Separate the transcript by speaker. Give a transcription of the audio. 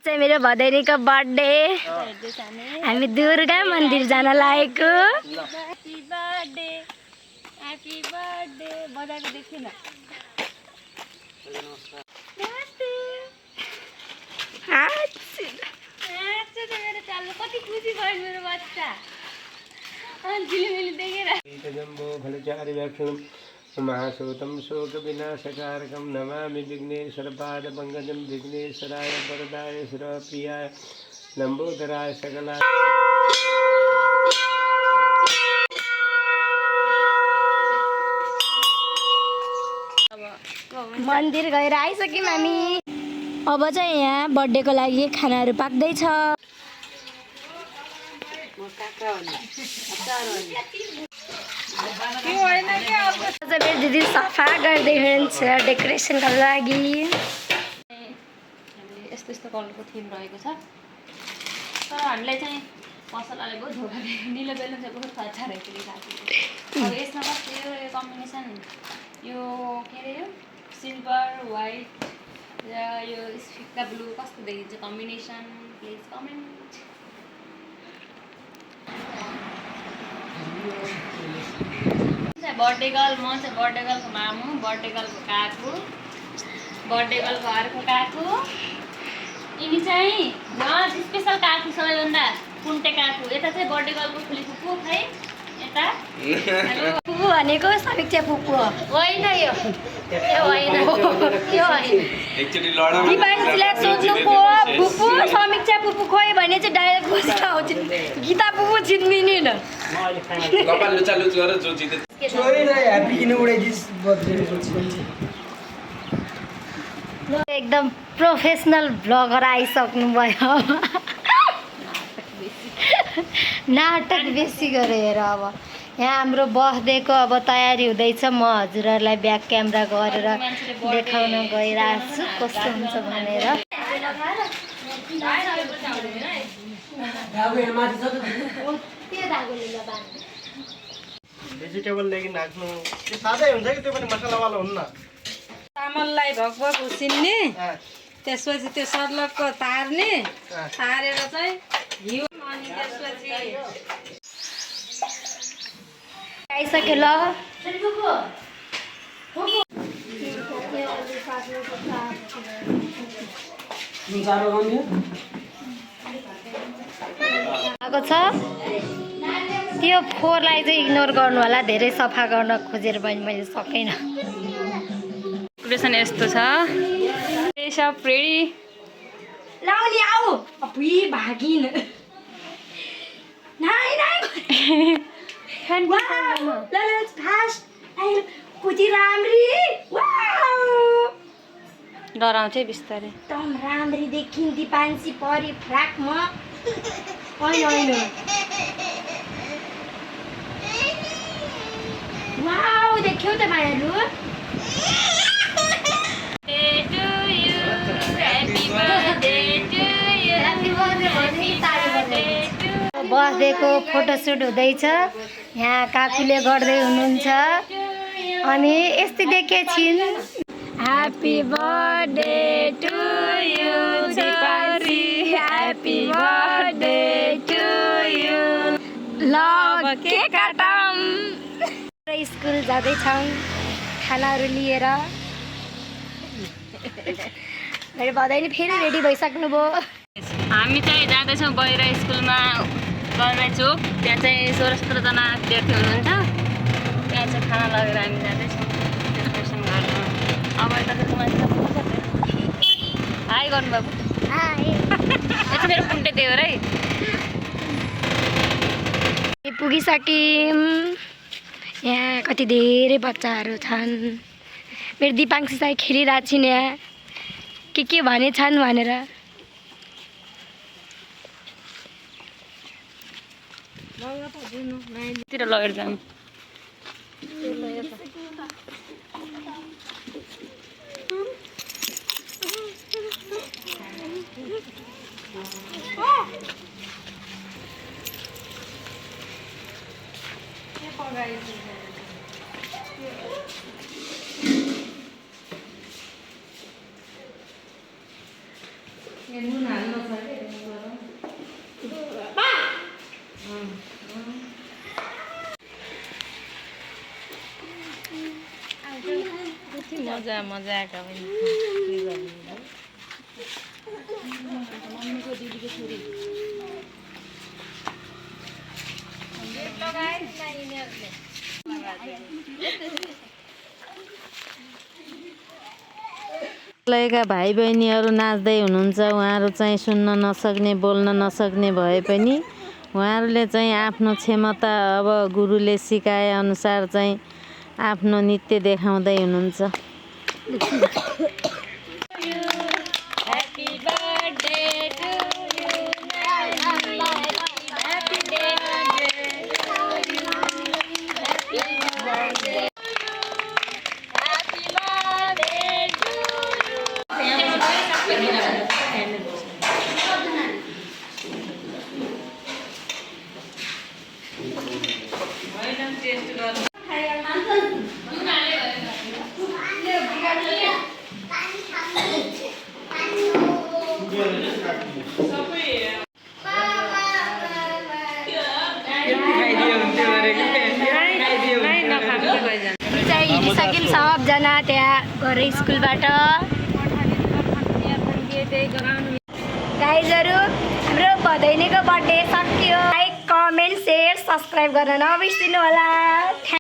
Speaker 1: चाहिँ मेरो भदैनीको बर्थडे हामी दुर्गा मन्दिर जान लागेको।
Speaker 2: ह्यापी बर्थडे ह्यापी बर्थडे बजाएको देख्थिन। मेरो चालु कति खुसी भयो मेरो बच्चा झिलिमिली देखेर।
Speaker 3: महासोतं शोक विनाशकारकं नमामि विघ्नेश्वरपादपङ्कजं विघ्नेश्वराय वरदाय सुरप्रियाय लम्बोदराय सकला।
Speaker 1: मन्दिर गएर आइसक्यौँ हामी। अब चाहिँ यहाँ बर्थडेको लागि खानाहरू पाक्दैछ। मेरो दिदी सफा गर्दै हुनुहुन्छ डेकोरेसनको लागि।
Speaker 2: यस्तो यस्तो कलरको थिम रहेको छ, तर हामीलाई चाहिँ मसलाले बहुत धोका दियो। निलो बेलुन चाहिँ बहुत अच्छा रहेछ नि साथी। अब यसमा कस्तो यो कम्बिनेसन, यो के अरे यो सिल्भर व्हाइट र यो फिक्का ब्लू कस्तो देखिन्छ combination? Please comment. Birthday girl म चाहिँ बर्थडे गर्लको मामु, बर्थडे गर्लको काकु, बर्थडे गर्लको अर्को काकु, यिनी चाहिँ स्पेसल काकु सबैभन्दा कुन्टे काकु। यता चाहिँ बर्थडे गर्लको फुली फुपू खै यता
Speaker 1: फुपू भनेको समीक्षा फुपू
Speaker 2: होइन, यो होइन, यो होइन।
Speaker 1: दिपाङ्सीलाई सोध्नु पो फुपू समीक्षा फुपू खोइ भने चाहिँ डाइरेक्ट बस्छ आउँछ। गीता फुपू जित्मिनी न एकदम प्रोफेसनल भ्लगर आइसक्नु भयो। नाटक बेसी गरेर अब यहाँ हाम्रो बर्थडेको अब तयारी हुँदैछ। म हजुरहरूलाई ब्याक क्यामेरा गरेर देखाउन गइरहेको छु कस्तो हुन्छ भनेर।
Speaker 3: भेजिटेबल लेकिन राख्नु त्यो सादै हुन्छ कि त्यो पनि मसलावाला हुन्न।
Speaker 4: चामललाई भकभक उसिन्ने, त्यसपछि त्यो सर्लकको तार्ने, तारेर चाहिँ घिउ, अनि त्यसपछि
Speaker 1: आइसक्यो ल। आएको छ त्यो फोहोरलाई चाहिँ इग्नोर गर्नु होला। धेरै सफा गर्न खोजेर पनि मैले सकिनँ।
Speaker 2: डेकोरेसन यस्तो छ। सब रेडी
Speaker 1: लाउनी आऊ अपुई भागिन नाइ नाइ फास्ट कुति राम्री
Speaker 2: डराउँछ बिस्तारै।
Speaker 1: एकदम राम्री देखिन्थी पान्सी परी फ्राकमा। होइन होइन वाउ देख्यौ त मायालु। बर्थडेको फोटोसुट हुँदैछ। यहाँ काकुले गर्दै हुनुहुन्छ अनि यस्तै देखेछिन्। ह्यापी बर्थडे टु यु छोरी, ह्यापी बर्थडे टु यु। ल केक काटौँ। स्कुल जाँदैछौँ खानाहरू लिएर। मेरो भदैनी फेरि रेडी भइसक्नु भयो।
Speaker 2: हामी चाहिँ जाँदैछौँ बहिरा स्कुलमा, गरबाई चोक। त्यहाँ चाहिँ 16-17जना विद्यार्थी हुनुहुन्छ। त्यहाँ चाहिँ खाना लगेर हामी जाँदैछौँ डेकोरेसन गर्न। अब यता चाहिँ मान्छे हाई गर्नु बाबु। यो चाहिँ मेरो कुन्टे देवर है।
Speaker 1: पुगिसक्यौँ। यहाँ कति धेरै बच्चाहरू छन्। मेरो दिपाङ्सी चाहिँ खेलिरहेको छिन् यहाँ के भनेछन् भनेर।
Speaker 2: तिर लगेर जाउँ।
Speaker 4: नुन हाल्नु छ कि
Speaker 1: मजा मजाका पनि
Speaker 2: मम्मीको दिदीको छोरी
Speaker 4: लयका भाइ बहिनीहरू नाच्दै हुनुहुन्छ। उहाँहरू चाहिँ सुन्न नसक्ने बोल्न नसक्ने भए पनि उहाँहरूले चाहिँ आफ्नो क्षमता अब गुरुले सिकाए अनुसार चाहिँ आफ्नो नृत्य देखाउँदै हुनुहुन्छ।
Speaker 1: हिँडिसक्यौँ सबजना त्यहाँ गएर स्कुलबाट। गाइजहरू हाम्रो भदैनीको बर्थडे सक्यो। लाइक कमेन्ट सेयर सब्सक्राइब गर्न नबिर्सिनु होला।